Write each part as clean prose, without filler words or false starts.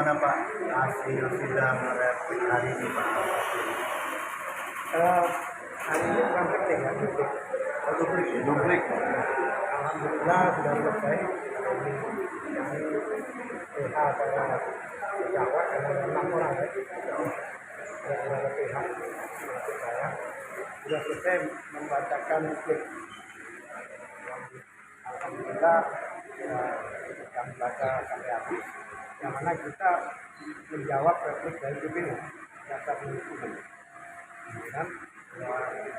Bagaimana Pak hasil sidang replik hari ini Pak? Hari ini bukan penting ya, Duplik. Alhamdulillah sudah selesai. Kami PH pada Jawa karena 6 orang ya, ada PH termasuk saya sudah selesai membacakan duplik. Alhamdulillah kami baca sampai habis, yang mana kita menjawab replik dari DPU data penghitungan. Kemudian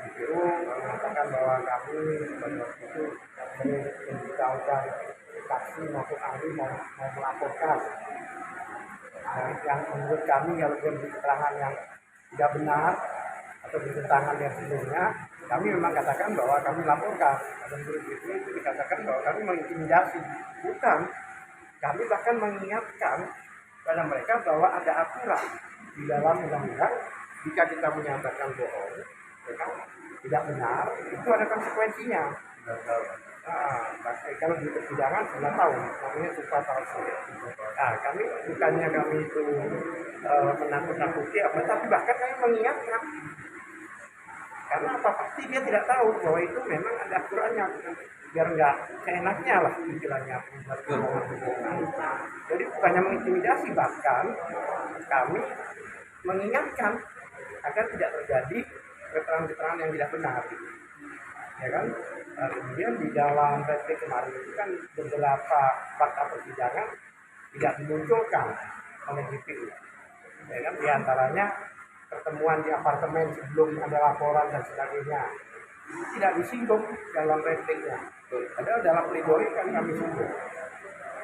DPU mengatakan bahwa kami pada waktu itu memberitahukan saksi maupun ahli mau melaporkan yang menurut kami kalau memberi keterangan yang tidak benar atau bertentangan yang sebelumnya, kami memang katakan bahwa kami laporkan. Dan menurut itu dikatakan bahwa kami mengintimidasi. Bukan, kami bahkan mengingatkan pada mereka bahwa ada aturan di dalam undang-undang jika kita menyatakan bohong, tidak benar, itu ada konsekuensinya. Kalau di persidangan 9 tahun, namanya sumpah palsu. Kami bukannya kami itu menakut-nakuti apa, tapi bahkan kami mengingatkan. Karena apa? Pasti dia tidak tahu bahwa itu memang ada aturannya, biar nggak seenaknya lah istilahnya. Jadi bukannya mengintimidasi, bahkan kami mengingatkan agar tidak terjadi keterangan-keterangan yang tidak benar, ya kan? Kemudian di dalam replik kemarin itu kan beberapa fakta persidangan tidak dimunculkan oleh DPU, ya kan? Di antaranya pertemuan di apartemen sebelum ada laporan dan sebagainya itu tidak disinggung dalam repliknya. Padahal dalam pledoi kan kami singgung.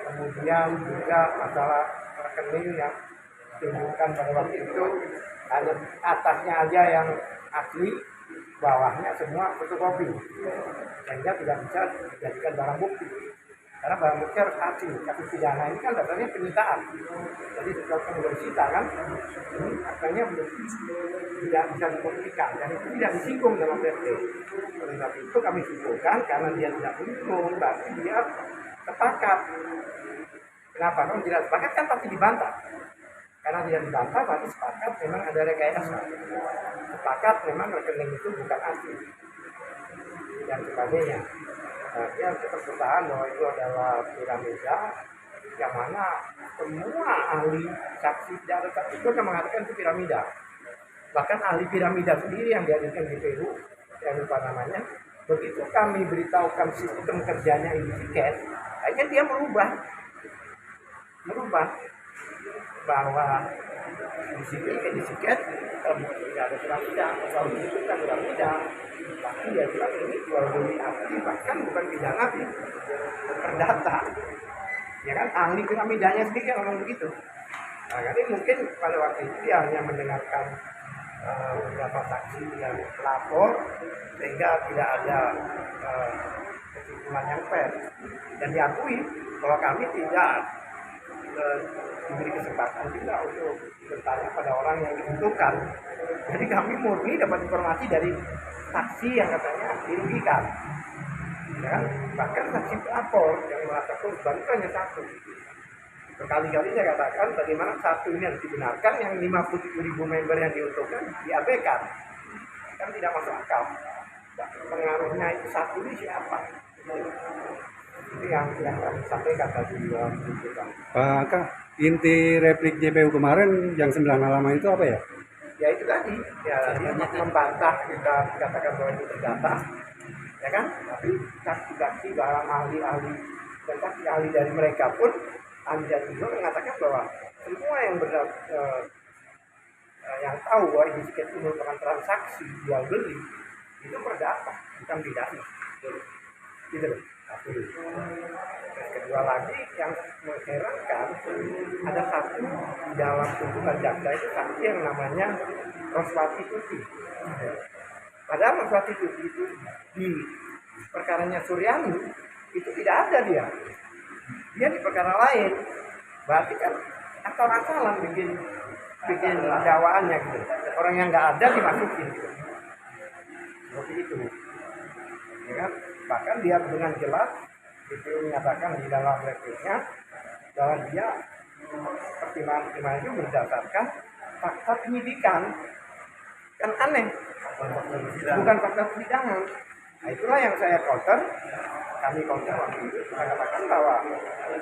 Kemudian juga masalah rekening yang ditunjukkan pada waktu itu hanya atasnya aja yang asli, bawahnya semua fotokopi, sehingga tidak bisa dijadikan barang bukti. Karena barang bukti harus asli. Kasus pidana ini kan dasarnya penyitaan. Jadi sesuatu yang disita kan, akhirnya belum tidak bisa dibuktikan dan itu tidak disinggung dalam PP. Oleh sebab itu kami simpulkan karena dia tidak mendukung, berarti dia sepakat. Kenapa? Kalau tidak sepakat kan pasti dibantah. Karena dia dibantah berarti sepakat memang ada rekayasa. Sepakat memang rekening itu bukan asli dan sebagainya. Dia tetap bertahan bahwa itu adalah piramida, yang mana semua ahli saksi tidak ada satu pun yang mengatakan itu piramida. Bahkan ahli piramida sendiri yang dihadirkan di PU, yang lupa namanya, begitu kami beritahukan sistem kerjanya Indisiket, akhirnya dia merubah bahwa Indisiket tidak ada piramida, kalau itu kan piramida. Tapi ya bilang ini jual beli asli, bahkan bukan pidana perdata, ya kan? Ahli piramidanya sendiri yang ngomong begitu. Nah, jadi mungkin pada waktu itu dia hanya mendengarkan beberapa saksi yang lapor, sehingga tidak ada kesimpulan yang fair. Dan diakui bahwa kami tidak diberi kesempatan juga untuk bertanya pada orang yang dibutuhkan. Jadi kami murni dapat informasi dari saksi yang katanya dirugikan, ya, bahkan saksi pelapor yang merasa korban itu hanya satu. Berkali-kali saya katakan bagaimana satu ini harus dibenarkan, yang 57.000 member yang diuntungkan diabaikan, kan tidak masuk akal. Pengaruhnya itu satu ini siapa? Itu yang kami sampaikan tadi dalam tuntutan. Pak, inti replik JPU kemarin yang 9 halaman itu apa ya? Ya itu tadi, ya dia membantah kita katakan bahwa itu terdata, ya kan? Tapi saksi-saksi dalam ahli-ahli dan saksi ahli dari mereka pun, ahli dari itu mengatakan bahwa semua yang yang tahu bahwa Indisiket itu merupakan transaksi jual beli itu perdata, bukan pidana. Gitu loh. Kedua lagi yang mengherankan, ada satu di dalam tuntutan jaksa itu saksi yang namanya Roswati Tuti. Padahal Roswati Tuti itu di perkaranya Suryani itu tidak ada dia di perkara lain. Berarti kan akal-akalan bikin dakwaannya gitu. Orang yang nggak ada dimasukin gitu. Seperti itu, ya kan? Bahkan dia dengan jelas DPU menyatakan di dalam repliknya bahwa dia pertimbangan itu berdasarkan fakta penyidikan. Kan aneh, bukan fakta persidangan. Nah, itulah yang saya counter, kami counter waktu itu, saya katakan bahwa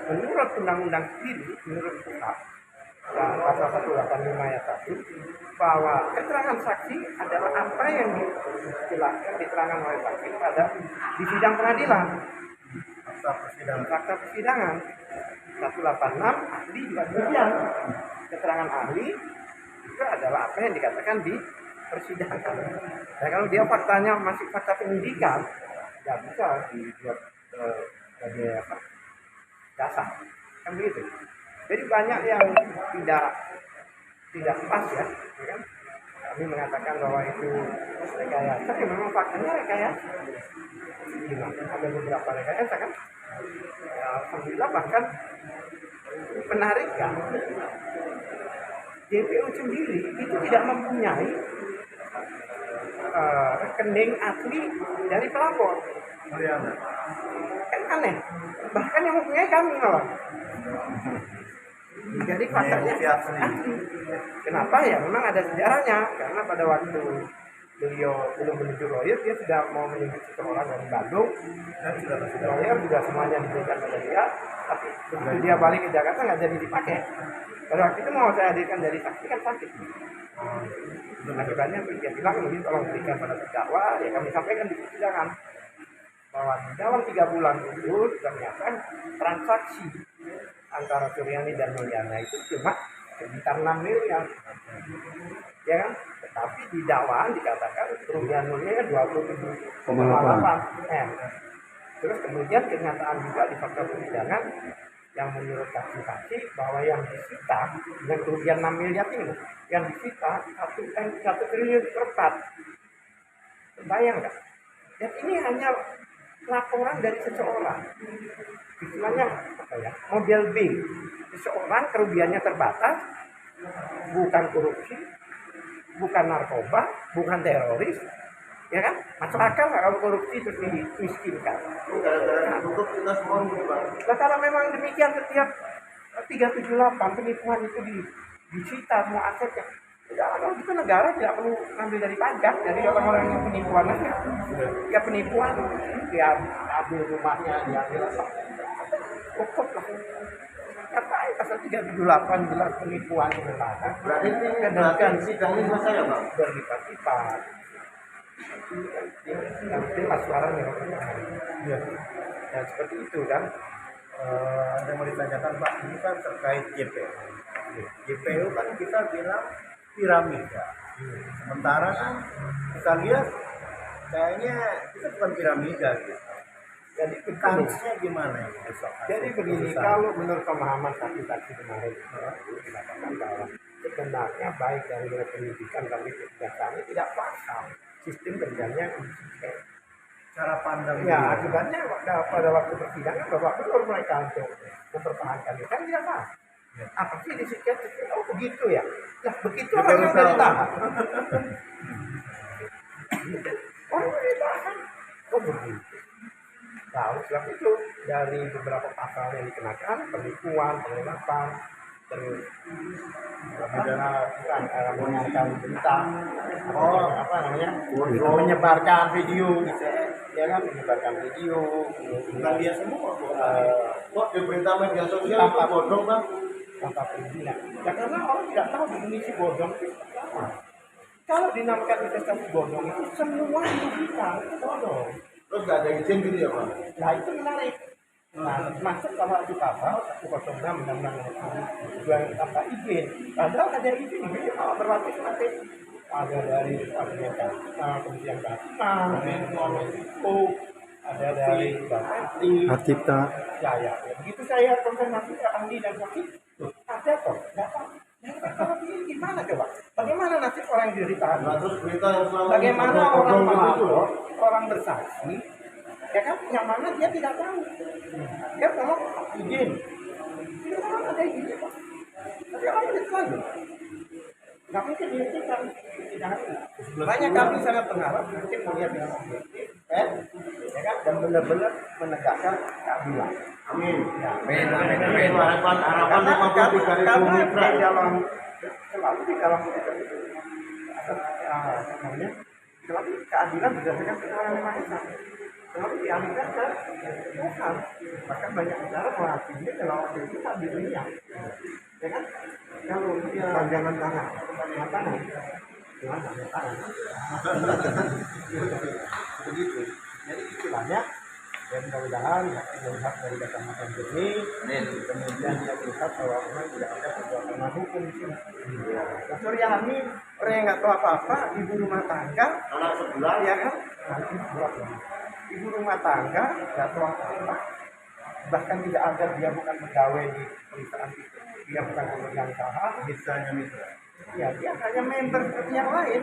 menurut undang-undang sendiri, menurut kita, dan pasal 185 ayat 1, bahwa keterangan saksi adalah apa yang dijelaskan diterangkan oleh saksi pada di sidang pengadilan. Fakta persidangan 186 ahli juga demikian. Keterangan ahli itu adalah apa yang dikatakan di persidangan. Nah, kalau dia faktanya masih fakta penyidikan, nggak bisa dibuat sebagai apa, dasar, kan begitu. Jadi banyak yang tidak pas ya kan? Kami mengatakan bahwa itu rekayasa, ya memang faktanya rekayasa. Ada beberapa rekayasa kan? Ya, alhamdulillah bahkan menarikkan JPU sendiri itu tidak mempunyai rekening asli dari pelapor. Kan aneh. Bahkan yang mempunyai kami malah. Jadi faktanya asli. Kenapa ya? Memang ada sejarahnya. Karena pada waktu beliau belum menuju lawyer, dia sudah mau menunjuk seseorang dari Bandung dan sudah lawyer juga semuanya diberikan pada dia. Tapi begitu dia balik ke Jakarta nggak jadi dipakai. Pada waktu itu mau saya hadirkan dari saksi kan sakit. Akibatnya dia bilang mungkin tolong berikan pada terdakwa, ya kami sampaikan di persidangan bahwa di dalam 3 bulan itu ternyata transaksi antara Suryani dan Mulyana itu cuma sekitar 6 miliar, ya kan? Tetapi di dakwaan dikatakan kerugian Mulyana 27,8 M. Terus kemudian kenyataan juga di fakta persidangan yang menurut saksi-saksi bahwa yang disita dengan kerugian 6 miliar ini, yang disita 1 triliun per 4. Bayang nggak? Dan ini hanya laporan dari seseorang. Istilahnya apa ya? Model B. Seseorang kerugiannya terbatas, bukan korupsi, bukan narkoba, bukan teroris, ya kan? Masuk akal nggak kalau korupsi terus dimiskinkan? Nah, kalau memang demikian setiap 378 penipuan itu disita semua asetnya, kalau itu negara tidak perlu ngambil dari pajak, dari orang-orang yang penipuan aja. Ya penipuan, dia ambil rumahnya, dia ambil apa? Cukup lah. Ngapain pasal 378 jelas penipuan negara? Berarti kan sidangnya selesai ya, Bang? Berlipat-lipat. Yang jelas suaranya. Ya. Ya seperti itu kan. Ada mau ditanyakan Pak, ini kan terkait JPU. JPU kan kita bilang piramida. Sementara kan kita lihat kayaknya kita bukan piramida gitu. Jadi Kansnya gimana ya besok? Jadi begini, kalau menurut pemahaman saksi-saksi kemarin dikatakan bahwa sebenarnya baik dari pendidikan tapi kejaksaan tidak paham sistem kerjanya Cara pandang ya akibatnya pada waktu persidangan bapak belum mereka untuk mempertahankan itu kan tidak paham. Apa sih di situ? Oh begitu ya. Nah begitu orang yang udah ditahan. Orang udah ditahan. Oh begitu. Nah, sebab itu dari beberapa pasal yang dikenakan, penipuan, penggelapan, terus menyebarkan berita, apa namanya, menyebarkan video, gitu, ya kan, menyebarkan video, bukan dia semua. Kok di berita media sosial tanpa bodong kan? tanpa perizinan. Ya karena orang tidak tahu definisi bodong itu apa. Kalau dinamakan investasi bodong itu semua dirugikan, itu bodong. Terus nggak ada izin gitu ya Pak? Nah itu menarik. Nah masuk kalau di pasal 106 undang-undang yang tanpa izin. Padahal ada izin ini kalau berlapis-lapis. Ada dari Kementerian Kehakiman, Menko, ada dari Bapeti, Hak-Cipta. ya. Begitu saya konfirmasi ke ahli dan saksi, ada kok, nggak tahu. Kalau begini gimana coba? Bagaimana nasib orang yang ditahan? Nah, terus berita yang selama ini Bagaimana orang bodong-bodong gitu melapor, loh. orang bersaksi, ya kan yang mana dia tidak tahu. Dia ngomong izin, tidak tahu ada izin. Tapi orang itu lagi. Nggak mungkin dihentikan. Makanya kami sangat berharap mungkin melihat dengan objektif, ya kan, dan benar-benar menegakkan keadilan. Amin. Amin, amin, amin. Itu harapan Karena 53.000 mitra. di dalam selalu di dalam kita itu ada namanya selalu keadilan berdasarkan keterangan yang Maha Esa. Selalu dialihkan ke Tuhan. Maka banyak negara menghakimi kalau itu tak di dunia. Ya kan? Kalau dia panjangan tangan, panjangan tangan, Tuhan panjangan tangan. Begitu. Jadi istilahnya ya mudah-mudahan melihat dari kacamata jernih, kemudian kita melihat bahwa memang tidak ada perbuatan hukum di sini. Nah, Suryani orang yang nggak tahu apa-apa, ibu rumah tangga, Anak sebelah ya kan? Nanti buat lagi. Ibu rumah tangga nggak tahu apa-apa, bahkan tidak ada, dia bukan pegawai di perusahaan itu, dia bukan pemegang saham, mitranya mitra. ya dia hanya member seperti yang lain.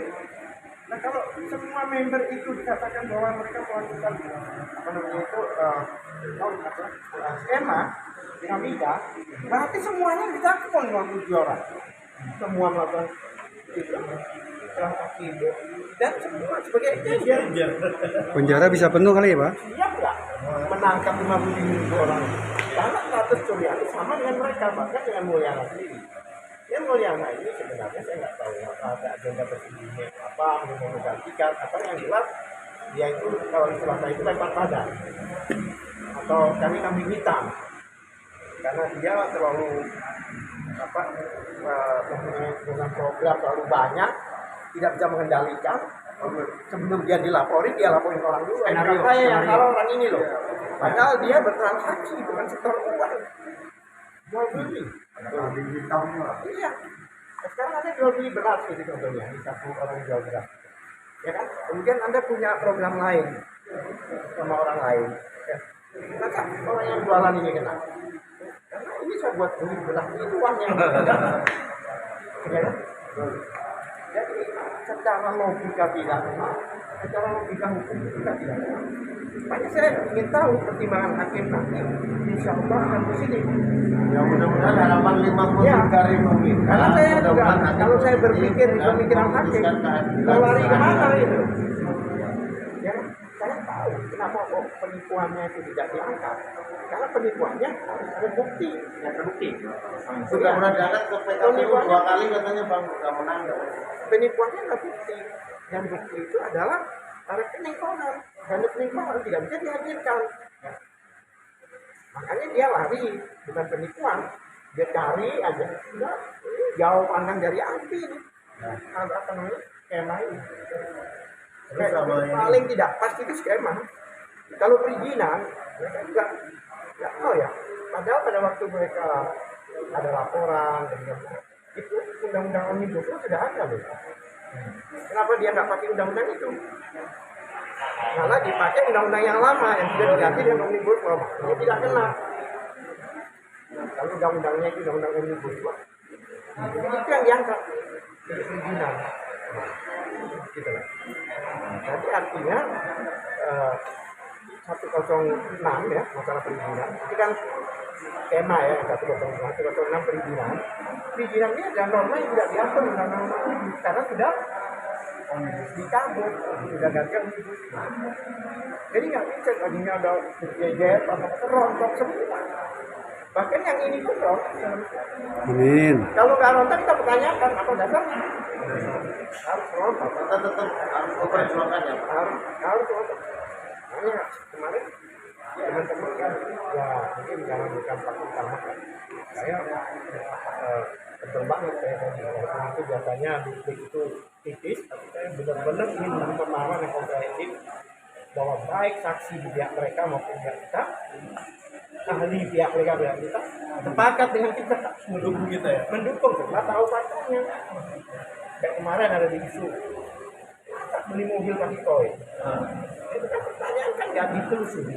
Nah kalau semua member itu dikatakan bahwa mereka melakukan apa namanya itu skema dinamika, berarti semuanya ditangkap 57 orang. Semua melakukan itu transaksi itu dan semua sebagai agent. Penjara bisa penuh kali ya Pak? Siap nggak menangkap 57 orang? Karena status Suryani sama dengan mereka, bahkan dengan Mulyana sendiri. Yang Mulyana ini sebenarnya saya nggak tahu ada agenda tersembunyi apa, mau menggantikan apa, yang jelas dia itu kalau istilah saya itu lempar badan atau kambing hitam, karena dia terlalu apa mempunyai program terlalu banyak, tidak bisa mengendalikan. Sebelum dia dilaporin, dia laporin orang dulu. Saya yang salah orang ini loh. Padahal dia bertransaksi bukan sektor uang. Jual beli. Kambing hitamnya. Iya. Sekarang Anda jual beli beras gitu contohnya, di satu orang jual beras. Ya kan? Kemudian Anda punya program lain sama orang lain. Ya. Maka orang yang jualan ini kena. Karena ini saya buat beli beras itu uangnya. Ya kan? Jadi secara logika tidak, secara logika hukum juga tidak. Makanya saya ingin tahu pertimbangan hakim nanti, insya Allah akan ke sini. Ya mudah-mudahan harapan 53.000 mitra. Karena saya juga, Mudah-mudahan hakim kalau saya berpikir di dan pemikiran hakim, memutuskan keadilan. mau lari kemana itu? Ya, saya tahu kenapa kok penipuannya itu tidak diangkat. Karena penipuannya harus ada bukti, yang terbukti. Sudah pernah diangkat ke PKPU 2 kali katanya Bang, nggak menang. Penipuannya nggak bukti, dan bukti itu adalah rekening koran, dan rekening koran tidak bisa dihadirkan. Makanya dia lari, bukan penipuan, dia cari aja, udah jauh pandang dari api ini. Apa namanya, skema ini. Terus sama ini. Paling tidak pasti itu skema. Kalau perizinan, mereka juga nggak tahu ya. Padahal pada waktu mereka ada laporan, itu undang-undang omnibus law sudah ada loh. Kenapa dia nggak pakai undang-undang itu? Karena dipakai undang-undang yang lama yang sudah diganti dengan omnibus law, ini tidak kena. Kalau undang-undangnya itu undang-undang omnibus law, itu yang diangkat dari perizinan. Gitu lah. Jadi artinya 106 ya, masalah perizinan itu kan skema ya, 106 perizinan. Perizinan ini ada norma yang tidak diatur undang-undang karena sudah dicabut, sudah ganti omnibus law. Jadi nggak bisa tadinya ada jejer atau rontok semua. Bahkan yang ini pun rontok. Amin. Kalau nggak rontok kita pertanyakan apa dasarnya? Harus rontok. Kita tetap harus memperjuangkan ya Pak. Harus rontok. Makanya kemarin teman-teman kan ya mungkin karena bukan pasti utama kan. Saya betul banget saya tadi itu biasanya diklik itu tipis, tapi saya benar-benar ingin memberi pemahaman yang komprehensif bahwa baik saksi di pihak mereka maupun pihak kita, ahli pihak mereka kita sepakat dengan kita Mendukung kita ya. mendukung setelah tahu faktanya. Kayak kemarin ada di isu beli mobil pakai koin. Itu kan pertanyaan kan nggak ditelusuri.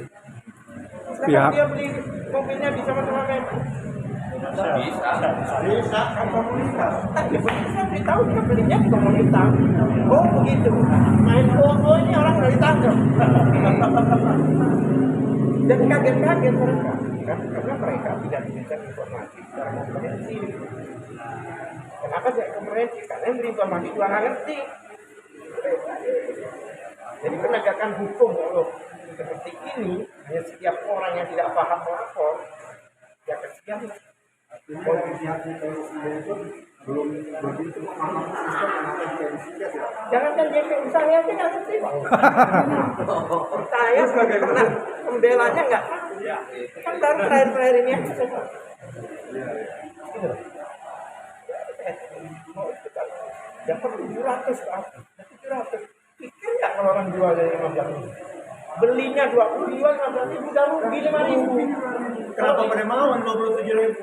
Kenapa dia beli mobilnya bisa sama-sama memang? Bisa. Kan komunitas. Tapi saya beritahu dia belinya di komunitas. Oh begitu. Main foto ini orang dari tangkap. Dan kaget-kaget mereka. Karena mereka tidak diberikan informasi secara komprehensif. Kenapa tidak komprehensif? Karena yang beri informasi juga nggak ngerti. Jadi penegakan hukum kalau seperti ini, ya setiap orang yang tidak paham melapor, ya kesian lah. belum begitu paham sistem kenapa dikasih ya. Jangankan JPU saya aja nggak ngerti Pak. Saya sebagai pernah pembelanya nggak tahu. Kan baru terakhir-terakhir ini aja saya tahu. Gitu. Dapat 700 Pak. 700. Pikir nggak kalau orang jual dari 15.000? Belinya 20, jual 15.000, udah rugi 5.000. Kenapa pada mau 27.000?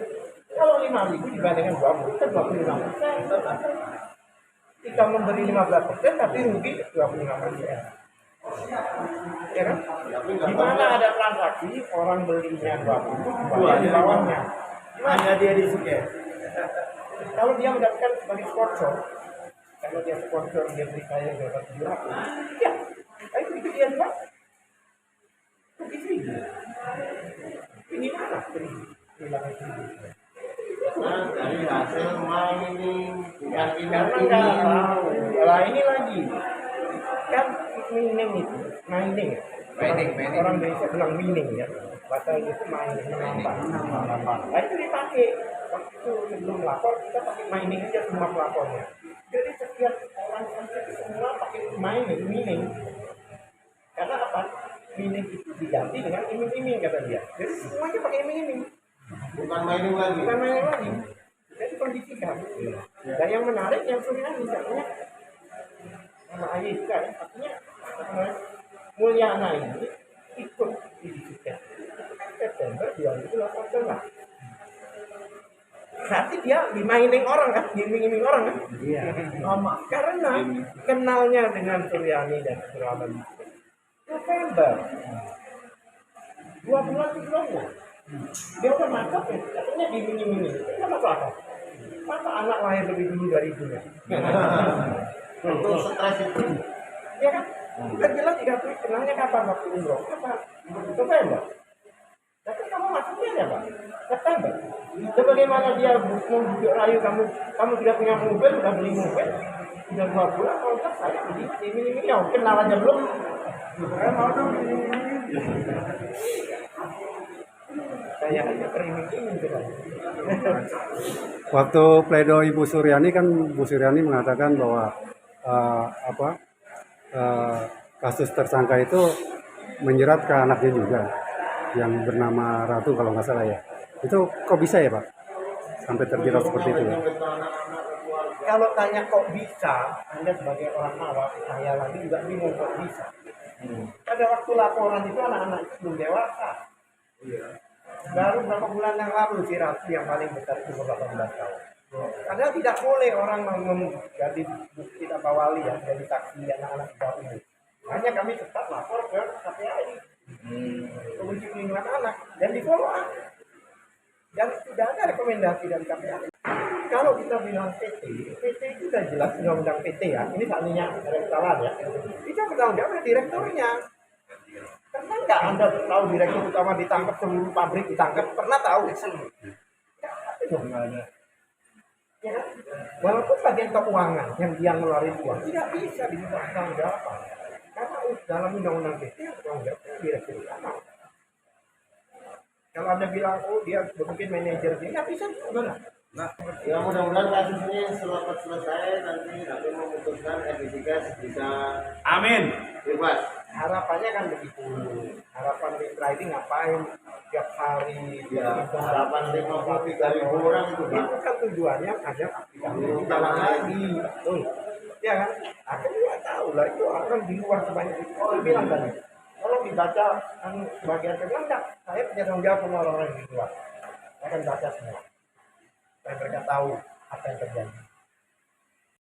Kalau 5.000 dibandingkan 20, kan 25%. Kita memberi 15% tapi rugi 25%. Ya kan? Di mana ada transaksi orang belinya 20, jualnya di bawahnya. Hanya dia di sini. Kalau dia mendapatkan sebagai sponsor, kalau dia sponsor dia beli saya dapat 700, ya, tapi begitu dia jual, begitu ini mana? Hilang itu. Dari hasil mining bukan Karena nggak tahu. Lah ini lagi kan mining itu, mining. Orang Indonesia bilang mining ya. Bahasa itu mining, menambah. Nah itu dipakai. Waktu itu sebelum lapor kita pakai mining aja semua pelapornya. Jadi setiap orang itu semua pakai mining. Karena apa? Mining itu diganti dengan iming-iming kata dia. Jadi semuanya pakai iming-iming. bukan mining lagi. Bukan main lagi. Jadi kondisikan. Dan yang menarik yang sebenarnya misalnya sama Ayi juga ya, artinya apa namanya, Mulyana ini ikut di Digital September 2018. Berarti dia dimaining orang kan, diiming-iming orang kan? Iya. Karena kenalnya dengan Suryani dan Suraman November 2 bulan sebelumnya. Dia udah mantap ya, katanya diiming-iming itu kenapa apa? Masa anak lahir lebih dulu dari ibunya? Untuk stres itu. Ya kan? Kan jelas dikatakan kenalnya kapan waktu umroh? Kapan? November. Tapi kamu masuknya ya Pak? September. Sebagaimana dia membujuk rayu kamu tidak punya mobil, sudah beli mobil, sudah 2 bulan, kalau enggak saya beli ini ya kenal aja belum. Saya mau dong ini. Saya hanya teriming-iming gitu. Waktu pledoi Ibu Suryani kan Bu Suryani mengatakan bahwa kasus tersangka itu menjerat ke anaknya juga yang bernama Ratu kalau nggak salah ya. Itu kok bisa ya Pak? Sampai terjerat seperti itu ya? Kalau tanya kok bisa, Anda sebagai orang awam, saya lagi juga bingung kok bisa. Pada waktu laporan itu anak-anak itu belum dewasa. Baru beberapa bulan yang lalu si Ratu yang paling besar itu umur 18 tahun. Karena tidak boleh orang menjadi bukti apa wali ya, jadi saksi anak-anak di bawah ini. Hanya kami tetap lapor ke KPAI, Komisi Perlindungan Anak, dan di follow up. Dan sudah ada rekomendasi dari KPAI. Kalau kita bilang PT itu sudah jelas undang-undang PT ya. Ini seandainya ada kesalahan ya. Itu bertanggung jawab oleh direkturnya. Pernah nggak Anda tahu direktur utama ditangkap, seluruh pabrik ditangkap? Pernah tahu? Nggak ada. Ya, walaupun bagian keuangan yang dia ngeluarin uang tidak bisa diminta tanggung jawab. Karena dalam undang-undang PT tanggung jawab direktur utama. Kalau Anda bilang dia mungkin manajer dia nggak bisa gimana? Nah, ya mudah-mudahan kasus ini selamat selesai, nanti hakim memutuskan Epitikas bisa Amin. bebas. Harapannya kan begitu. Harapan mitra ini ngapain tiap hari Ya, harapan 53.000 orang itu Pak. itu kan tujuannya agar aplikasi jalan lagi, betul. Ya kan? Akan juga tahu lah itu orang di luar sebanyak itu. Orang bilang tadi, kalau dibaca bagian kedua enggak, saya punya tanggung jawab sama orang-orang di luar. Saya akan baca semua. Supaya mereka tahu apa yang terjadi.